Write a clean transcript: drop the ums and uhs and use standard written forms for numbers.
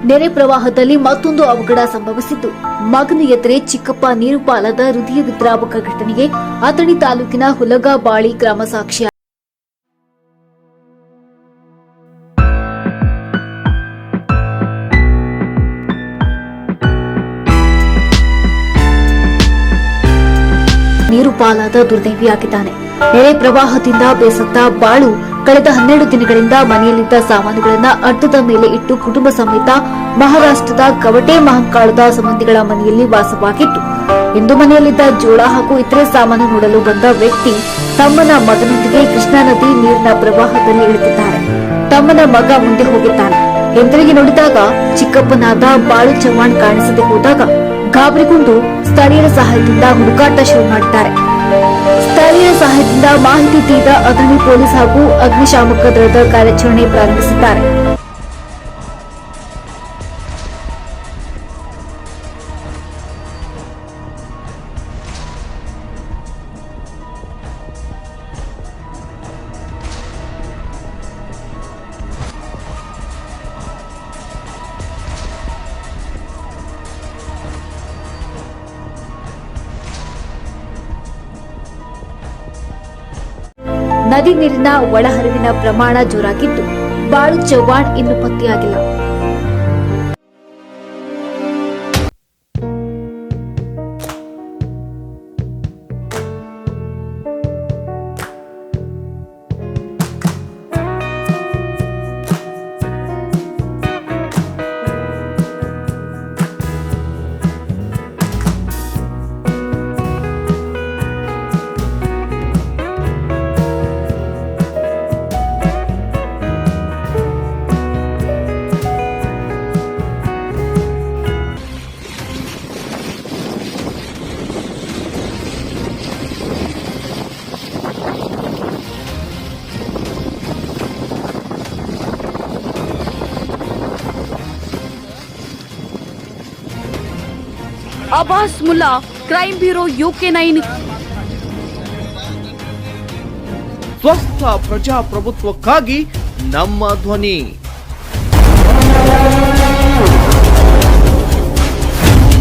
ನೆರೆ ಪ್ರವಾಹದಲ್ಲಿ ಮತ್ತೊಂದು ಅವಘಡ ಸಂಭವಿಸಿದ್ದು, ಮಗನ ಎದುರೇ ಚಿಕ್ಕಪ್ಪ ನೀರು ಪಾಲಾದ ಹೃದಯ ವಿದ್ರಾವಕ ಘಟನೆಗೆ ಅಥಣಿ ತಾಲೂಕಿನ ಹುಲಗಬಾಳಿ ಗ್ರಾಮ ಸಾಕ್ಷಿ. ನೀರು ಪಾಲಾದ ದುರ್ದೈವಿಯಾಗಿದ್ದಾನೆ. ನೆರೆ ಪ್ರವಾಹದಿಂದ ಬೇಸತ್ತ ಬಾಳು ಕಳೆದ 12 ದಿನಗಳಿಂದ ಮನೆಯಲ್ಲಿದ್ದ ಸಾಮಾನುಗಳನ್ನು ಅರ್ಧದ ಮೇಲೆ ಇಟ್ಟು ಕುಟುಂಬ ಸಮೇತ ಮಹಾರಾಷ್ಟ್ರದ ಕವಟೆ ಮಹಂಕಾಳದ ಸಂಬಂಧಿಗಳ ಮನೆಯಲ್ಲಿ ವಾಸವಾಗಿತ್ತು. ಇಂದು ಮನೆಯಲ್ಲಿದ್ದ ಜೋಳ ಹಾಗೂ ಇತರೆ ಸಾಮಾನು ನೋಡಲು ಬಂದ ವ್ಯಕ್ತಿ ತಮ್ಮನ ಮಗನೊಂದಿಗೆ ಕೃಷ್ಣಾ ನದಿ ನೀರಿನ ಪ್ರವಾಹದಲ್ಲಿ ಇಳಿದಿದ್ದಾರೆ. ತಮ್ಮನ ಮಗ ಮುಂದೆ ಹೋಗಿದ್ದಾನೆ. ಹಿಂತಿರುಗಿ ನೋಡಿದಾಗ ಚಿಕ್ಕಪ್ಪನಾದ ಬಾಳು ಚವ್ಹಾಣ್ ಕಾಣಿಸದೆ ಹೋದಾಗ ಗಾಬರಿಗೊಂಡು ಸ್ಥಳೀಯರ ಸಹಾಯದಿಂದ ಹುಡುಕಾಟ ಶುರು ಮಾಡಿದ್ದಾರೆ. ಸ್ಥಳೀಯರ ಸಹಾಯದಿಂದ ಮಾಹಿತಿ ತಿಳಿದ ಅಥಣಿ ಪೊಲೀಸ್ ಹಾಗೂ ಅಗ್ನಿಶಾಮಕ ದಳದ ಕಾರ್ಯಾಚರಣೆ ಪ್ರಾರಂಭಿಸಿದ್ದಾರೆ. ನದಿ ನೀರಿನ ಒಳಹರಿವಿನ ಪ್ರಮಾಣ ಜೋರಾಗಿದ್ದು, ಬಾಳು ಚವ್ಹಾಣ್ ಇನ್ನೂ ಪತ್ತೆಯಾಗಿಲ್ಲ. Abbas Mulla, crime bureau, UK9. ಸ್ವಸ್ಥ ಪ್ರಜಾಪ್ರಭುತ್ವಕ್ಕಾಗಿ ನಮ್ಮ ಧ್ವನಿ.